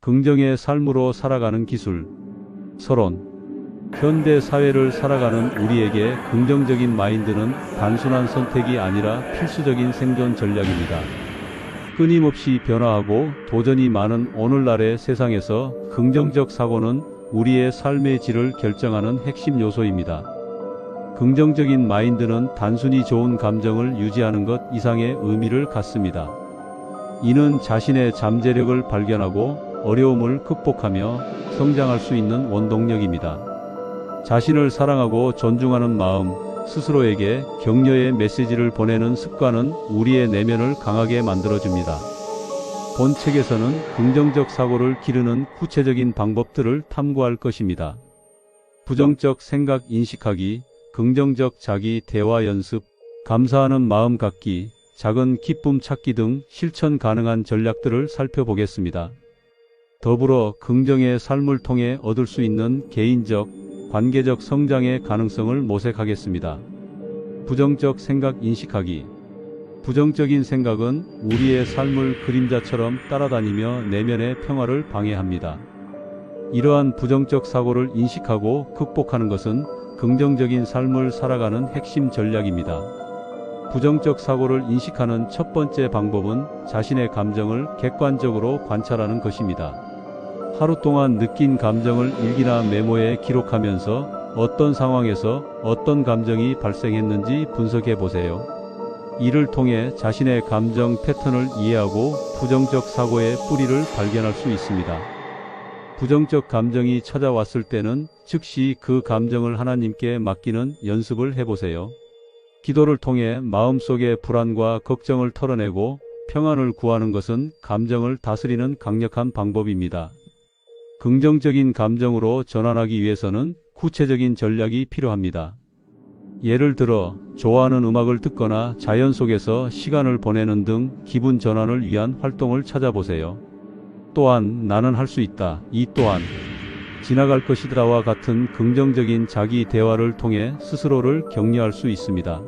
긍정의 삶으로 살아가는 기술. 서론. 현대 사회를 살아가는 우리에게 긍정적인 마인드는 단순한 선택이 아니라 필수적인 생존 전략입니다. 끊임없이 변화하고 도전이 많은 오늘날의 세상에서 긍정적 사고는 우리의 삶의 질을 결정하는 핵심 요소입니다. 긍정적인 마인드는 단순히 좋은 감정을 유지하는 것 이상의 의미를 갖습니다. 이는 자신의 잠재력을 발견하고 어려움을 극복하며 성장할 수 있는 원동력입니다. 자신을 사랑하고 존중하는 마음, 스스로에게 격려의 메시지를 보내는 습관은 우리의 내면을 강하게 만들어줍니다. 본 책에서는 긍정적 사고를 기르는 구체적인 방법들을 탐구할 것입니다. 부정적 생각 인식하기, 긍정적 자기 대화 연습, 감사하는 마음 갖기, 작은 기쁨 찾기 등 실천 가능한 전략들을 살펴보겠습니다. 더불어 긍정의 삶을 통해 얻을 수 있는 개인적, 관계적 성장의 가능성을 모색하겠습니다. 부정적 생각 인식하기. 부정적인 생각은 우리의 삶을 그림자처럼 따라다니며 내면의 평화를 방해합니다. 이러한 부정적 사고를 인식하고 극복하는 것은 긍정적인 삶을 살아가는 핵심 전략입니다. 부정적 사고를 인식하는 첫 번째 방법은 자신의 감정을 객관적으로 관찰하는 것입니다. 하루 동안 느낀 감정을 일기나 메모에 기록하면서 어떤 상황에서 어떤 감정이 발생했는지 분석해 보세요. 이를 통해 자신의 감정 패턴을 이해하고 부정적 사고의 뿌리를 발견할 수 있습니다. 부정적 감정이 찾아왔을 때는 즉시 그 감정을 하나님께 맡기는 연습을 해보세요. 기도를 통해 마음속의 불안과 걱정을 털어내고 평안을 구하는 것은 감정을 다스리는 강력한 방법입니다. 긍정적인 감정으로 전환하기 위해서는 구체적인 전략이 필요합니다. 예를 들어 좋아하는 음악을 듣거나 자연 속에서 시간을 보내는 등 기분 전환을 위한 활동을 찾아보세요. 또한 나는 할 수 있다, 이 또한 지나갈 것이다와 같은 긍정적인 자기 대화를 통해 스스로를 격려할 수 있습니다.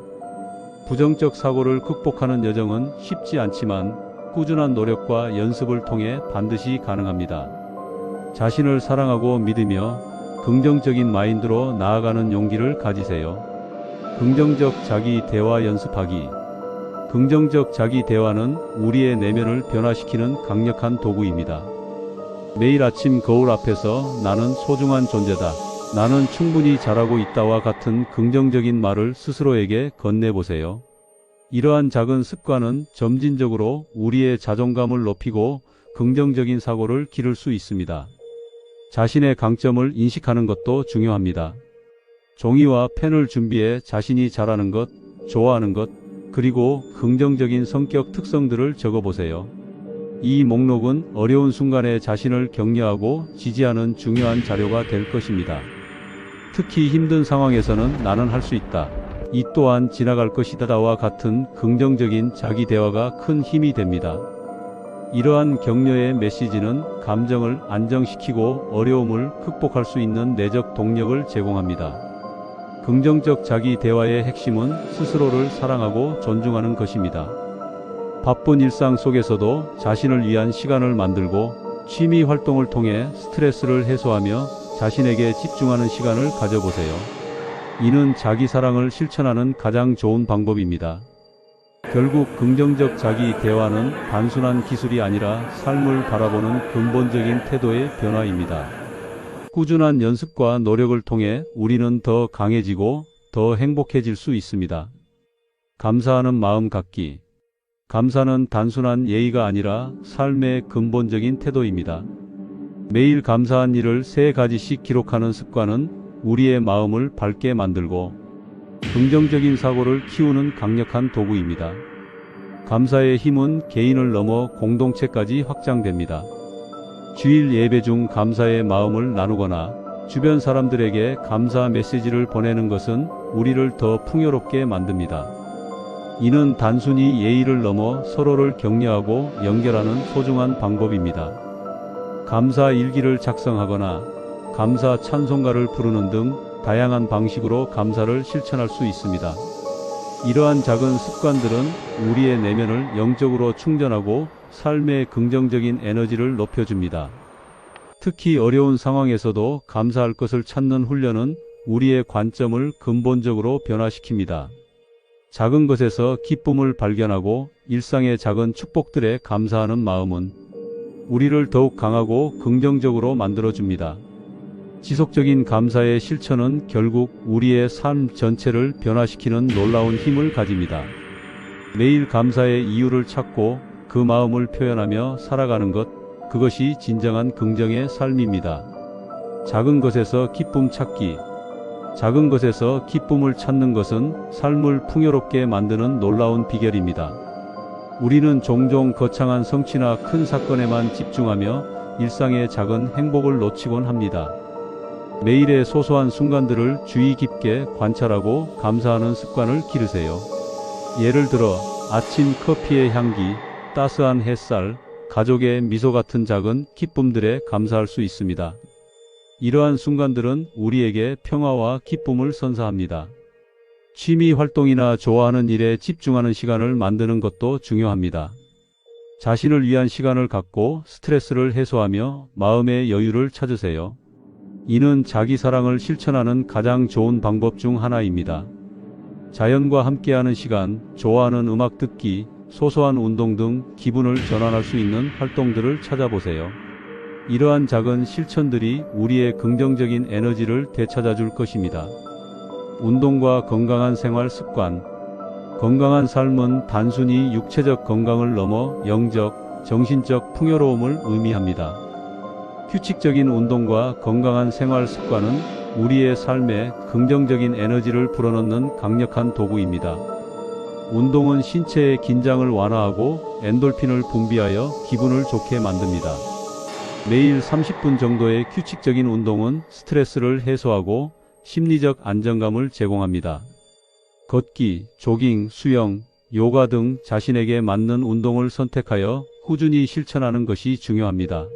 부정적 사고를 극복하는 여정은 쉽지 않지만 꾸준한 노력과 연습을 통해 반드시 가능합니다. 자신을 사랑하고 믿으며 긍정적인 마인드로 나아가는 용기를 가지세요. 긍정적 자기 대화 연습하기. 긍정적 자기 대화는 우리의 내면을 변화시키는 강력한 도구입니다. 매일 아침 거울 앞에서 나는 소중한 존재다, 나는 충분히 잘하고 있다와 같은 긍정적인 말을 스스로에게 건네보세요. 이러한 작은 습관은 점진적으로 우리의 자존감을 높이고 긍정적인 사고를 기를 수 있습니다. 자신의 강점을 인식하는 것도 중요합니다. 종이와 펜을 준비해 자신이 잘하는 것, 좋아하는 것, 그리고 긍정적인 성격 특성들을 적어보세요. 이 목록은 어려운 순간에 자신을 격려하고 지지하는 중요한 자료가 될 것입니다. 특히 힘든 상황에서는 나는 할 수 있다, 이 또한 지나갈 것이다와 같은 긍정적인 자기 대화가 큰 힘이 됩니다. 이러한 격려의 메시지는 감정을 안정시키고 어려움을 극복할 수 있는 내적 동력을 제공합니다. 긍정적 자기 대화의 핵심은 스스로를 사랑하고 존중하는 것입니다. 바쁜 일상 속에서도 자신을 위한 시간을 만들고 취미 활동을 통해 스트레스를 해소하며 자신에게 집중하는 시간을 가져보세요. 이는 자기 사랑을 실천하는 가장 좋은 방법입니다. 결국 긍정적 자기 대화는 단순한 기술이 아니라 삶을 바라보는 근본적인 태도의 변화입니다. 꾸준한 연습과 노력을 통해 우리는 더 강해지고 더 행복해질 수 있습니다. 감사하는 마음 갖기. 감사는 단순한 예의가 아니라 삶의 근본적인 태도입니다. 매일 감사한 일을 3가지씩 기록하는 습관은 우리의 마음을 밝게 만들고 긍정적인 사고를 키우는 강력한 도구입니다. 감사의 힘은 개인을 넘어 공동체까지 확장됩니다. 주일 예배 중 감사의 마음을 나누거나 주변 사람들에게 감사 메시지를 보내는 것은 우리를 더 풍요롭게 만듭니다. 이는 단순히 예의를 넘어 서로를 격려하고 연결하는 소중한 방법입니다. 감사 일기를 작성하거나 감사 찬송가를 부르는 등 다양한 방식으로 감사를 실천할 수 있습니다. 이러한 작은 습관들은 우리의 내면을 영적으로 충전하고 삶의 긍정적인 에너지를 높여줍니다. 특히 어려운 상황에서도 감사할 것을 찾는 훈련은 우리의 관점을 근본적으로 변화시킵니다. 작은 것에서 기쁨을 발견하고 일상의 작은 축복들에 감사하는 마음은 우리를 더욱 강하고 긍정적으로 만들어줍니다. 지속적인 감사의 실천은 결국 우리의 삶 전체를 변화시키는 놀라운 힘을 가집니다. 매일 감사의 이유를 찾고 그 마음을 표현하며 살아가는 것, 그것이 진정한 긍정의 삶입니다. 작은 것에서 기쁨 찾기. 작은 것에서 기쁨을 찾는 것은 삶을 풍요롭게 만드는 놀라운 비결입니다. 우리는 종종 거창한 성취나 큰 사건에만 집중하며 일상의 작은 행복을 놓치곤 합니다. 매일의 소소한 순간들을 주의 깊게 관찰하고 감사하는 습관을 기르세요. 예를 들어 아침 커피의 향기, 따스한 햇살, 가족의 미소 같은 작은 기쁨들에 감사할 수 있습니다. 이러한 순간들은 우리에게 평화와 기쁨을 선사합니다. 취미 활동이나 좋아하는 일에 집중하는 시간을 만드는 것도 중요합니다. 자신을 위한 시간을 갖고 스트레스를 해소하며 마음의 여유를 찾으세요. 이는 자기 사랑을 실천하는 가장 좋은 방법 중 하나입니다. 자연과 함께하는 시간, 좋아하는 음악 듣기, 소소한 운동 등 기분을 전환할 수 있는 활동들을 찾아보세요. 이러한 작은 실천들이 우리의 긍정적인 에너지를 되찾아줄 것입니다. 운동과 건강한 생활 습관. 건강한 삶은 단순히 육체적 건강을 넘어 영적, 정신적 풍요로움을 의미합니다. 규칙적인 운동과 건강한 생활 습관은 우리의 삶에 긍정적인 에너지를 불어넣는 강력한 도구입니다. 운동은 신체의 긴장을 완화하고 엔돌핀을 분비하여 기분을 좋게 만듭니다. 매일 30분 정도의 규칙적인 운동은 스트레스를 해소하고 심리적 안정감을 제공합니다. 걷기, 조깅, 수영, 요가 등 자신에게 맞는 운동을 선택하여 꾸준히 실천하는 것이 중요합니다.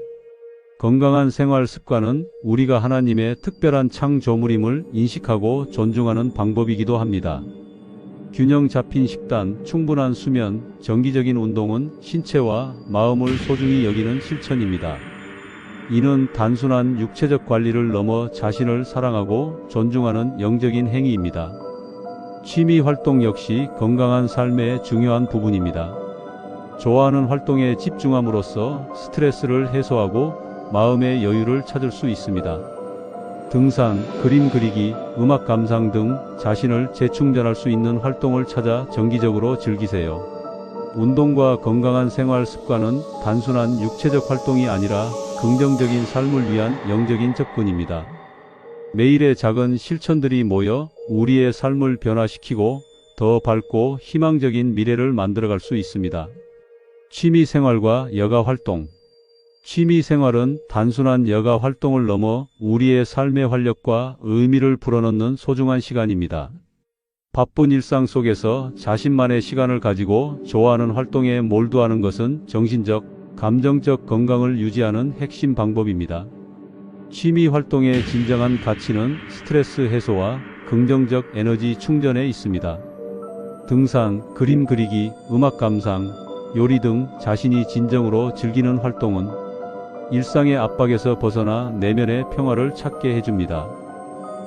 건강한 생활 습관은 우리가 하나님의 특별한 창조물임을 인식하고 존중하는 방법이기도 합니다. 균형 잡힌 식단, 충분한 수면, 정기적인 운동은 신체와 마음을 소중히 여기는 실천입니다. 이는 단순한 육체적 관리를 넘어 자신을 사랑하고 존중하는 영적인 행위입니다. 취미 활동 역시 건강한 삶의 중요한 부분입니다. 좋아하는 활동에 집중함으로써 스트레스를 해소하고 마음의 여유를 찾을 수 있습니다. 등산, 그림 그리기, 음악 감상 등 자신을 재충전할 수 있는 활동을 찾아 정기적으로 즐기세요. 운동과 건강한 생활 습관은 단순한 육체적 활동이 아니라 긍정적인 삶을 위한 영적인 접근입니다. 매일의 작은 실천들이 모여 우리의 삶을 변화시키고 더 밝고 희망적인 미래를 만들어갈 수 있습니다. 취미 생활과 여가 활동. 취미 생활은 단순한 여가 활동을 넘어 우리의 삶의 활력과 의미를 불어넣는 소중한 시간입니다. 바쁜 일상 속에서 자신만의 시간을 가지고 좋아하는 활동에 몰두하는 것은 정신적, 감정적 건강을 유지하는 핵심 방법입니다. 취미 활동의 진정한 가치는 스트레스 해소와 긍정적 에너지 충전에 있습니다. 등산, 그림 그리기, 음악 감상, 요리 등 자신이 진정으로 즐기는 활동은 일상의 압박에서 벗어나 내면의 평화를 찾게 해줍니다.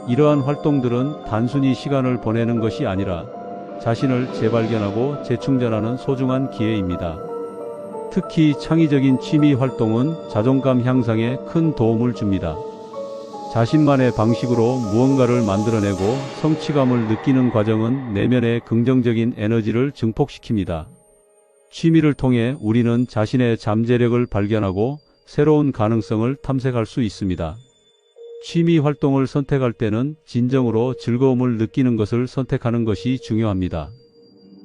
이러한 활동들은 단순히 시간을 보내는 것이 아니라 자신을 재발견하고 재충전하는 소중한 기회입니다. 특히 창의적인 취미 활동은 자존감 향상에 큰 도움을 줍니다. 자신만의 방식으로 무언가를 만들어내고 성취감을 느끼는 과정은 내면의 긍정적인 에너지를 증폭시킵니다. 취미를 통해 우리는 자신의 잠재력을 발견하고 새로운 가능성을 탐색할 수 있습니다. 취미 활동을 선택할 때는 진정으로 즐거움을 느끼는 것을 선택하는 것이 중요합니다.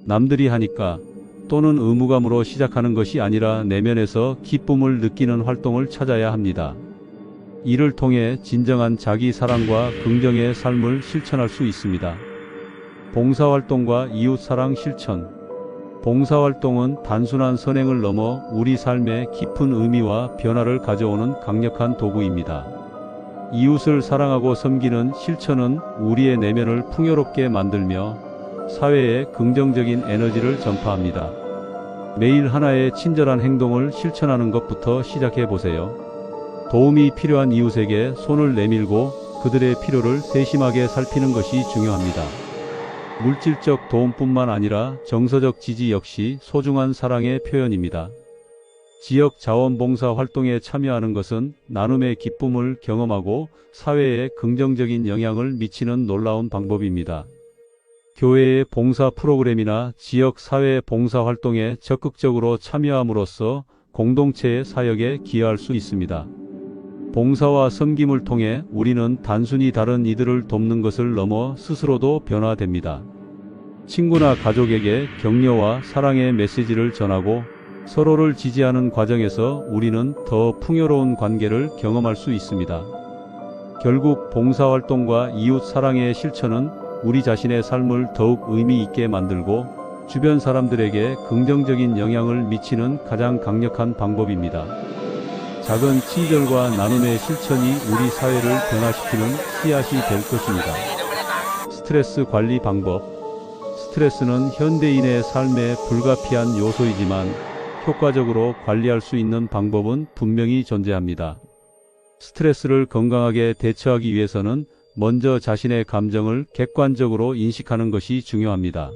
남들이 하니까 또는 의무감으로 시작하는 것이 아니라 내면에서 기쁨을 느끼는 활동을 찾아야 합니다. 이를 통해 진정한 자기 사랑과 긍정의 삶을 실천할 수 있습니다. 봉사활동과 이웃사랑 실천. 봉사활동은 단순한 선행을 넘어 우리 삶에 깊은 의미와 변화를 가져오는 강력한 도구입니다. 이웃을 사랑하고 섬기는 실천은 우리의 내면을 풍요롭게 만들며 사회에 긍정적인 에너지를 전파합니다. 매일 하나의 친절한 행동을 실천하는 것부터 시작해 보세요. 도움이 필요한 이웃에게 손을 내밀고 그들의 필요를 세심하게 살피는 것이 중요합니다. 물질적 도움뿐만 아니라 정서적 지지 역시 소중한 사랑의 표현입니다. 지역 자원봉사 활동에 참여하는 것은 나눔의 기쁨을 경험하고 사회에 긍정적인 영향을 미치는 놀라운 방법입니다. 교회의 봉사 프로그램이나 지역 사회 봉사 활동에 적극적으로 참여함으로써 공동체의 사역에 기여할 수 있습니다. 봉사와 섬김을 통해 우리는 단순히 다른 이들을 돕는 것을 넘어 스스로도 변화됩니다. 친구나 가족에게 격려와 사랑의 메시지를 전하고 서로를 지지하는 과정에서 우리는 더 풍요로운 관계를 경험할 수 있습니다. 결국 봉사활동과 이웃 사랑의 실천은 우리 자신의 삶을 더욱 의미 있게 만들고 주변 사람들에게 긍정적인 영향을 미치는 가장 강력한 방법입니다. 작은 친절과 나눔의 실천이 우리 사회를 변화시키는 씨앗이 될 것입니다. 스트레스 관리 방법. 스트레스는 현대인의 삶의 불가피한 요소이지만 효과적으로 관리할 수 있는 방법은 분명히 존재합니다. 스트레스를 건강하게 대처하기 위해서는 먼저 자신의 감정을 객관적으로 인식하는 것이 중요합니다.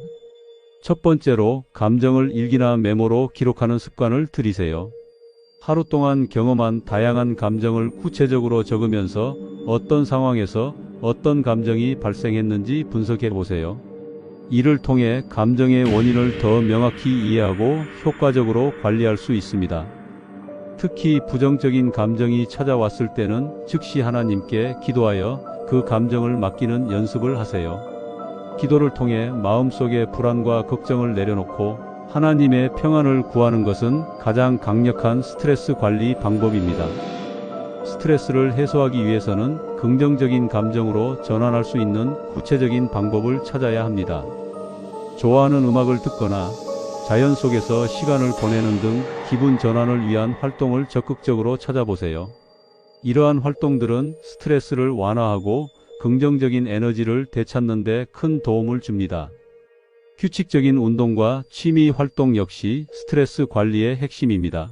첫 번째로 감정을 일기나 메모로 기록하는 습관을 들이세요. 하루 동안 경험한 다양한 감정을 구체적으로 적으면서 어떤 상황에서 어떤 감정이 발생했는지 분석해 보세요. 이를 통해 감정의 원인을 더 명확히 이해하고 효과적으로 관리할 수 있습니다. 특히 부정적인 감정이 찾아왔을 때는 즉시 하나님께 기도하여 그 감정을 맡기는 연습을 하세요. 기도를 통해 마음속의 불안과 걱정을 내려놓고 하나님의 평안을 구하는 것은 가장 강력한 스트레스 관리 방법입니다. 스트레스를 해소하기 위해서는 긍정적인 감정으로 전환할 수 있는 구체적인 방법을 찾아야 합니다. 좋아하는 음악을 듣거나 자연 속에서 시간을 보내는 등 기분 전환을 위한 활동을 적극적으로 찾아보세요. 이러한 활동들은 스트레스를 완화하고 긍정적인 에너지를 되찾는 데 큰 도움을 줍니다. 규칙적인 운동과 취미 활동 역시 스트레스 관리의 핵심입니다.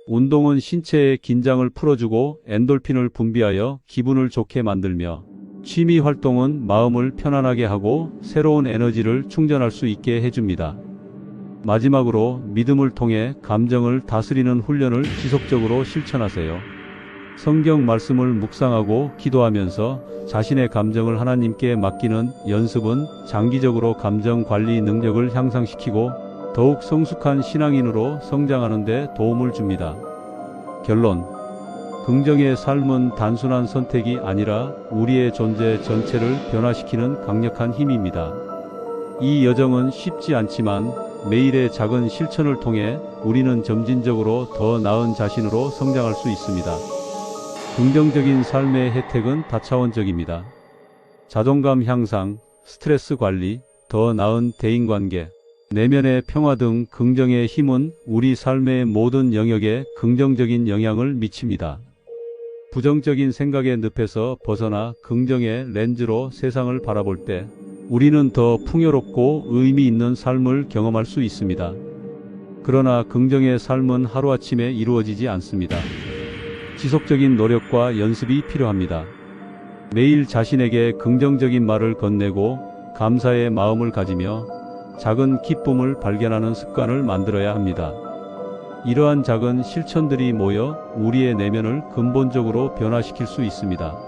운동은 신체의 긴장을 풀어주고 엔돌핀을 분비하여 기분을 좋게 만들며 취미 활동은 마음을 편안하게 하고 새로운 에너지를 충전할 수 있게 해줍니다. 마지막으로 믿음을 통해 감정을 다스리는 훈련을 지속적으로 실천하세요. 성경 말씀을 묵상하고 기도하면서 자신의 감정을 하나님께 맡기는 연습은 장기적으로 감정 관리 능력을 향상시키고 더욱 성숙한 신앙인으로 성장하는 데 도움을 줍니다. 결론. 긍정의 삶은 단순한 선택이 아니라 우리의 존재 전체를 변화시키는 강력한 힘입니다. 이 여정은 쉽지 않지만 매일의 작은 실천을 통해 우리는 점진적으로 더 나은 자신으로 성장할 수 있습니다. 긍정적인 삶의 혜택은 다차원적입니다. 자존감 향상, 스트레스 관리, 더 나은 대인관계, 내면의 평화 등 긍정의 힘은 우리 삶의 모든 영역에 긍정적인 영향을 미칩니다. 부정적인 생각의 늪에서 벗어나 긍정의 렌즈로 세상을 바라볼 때 우리는 더 풍요롭고 의미 있는 삶을 경험할 수 있습니다. 그러나 긍정의 삶은 하루아침에 이루어지지 않습니다. 지속적인 노력과 연습이 필요합니다. 매일 자신에게 긍정적인 말을 건네고 감사의 마음을 가지며 작은 기쁨을 발견하는 습관을 만들어야 합니다. 이러한 작은 실천들이 모여 우리의 내면을 근본적으로 변화시킬 수 있습니다.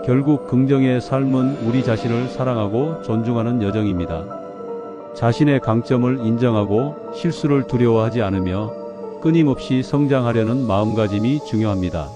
결국 긍정의 삶은 우리 자신을 사랑하고 존중하는 여정입니다. 자신의 강점을 인정하고 실수를 두려워하지 않으며 끊임없이 성장하려는 마음가짐이 중요합니다.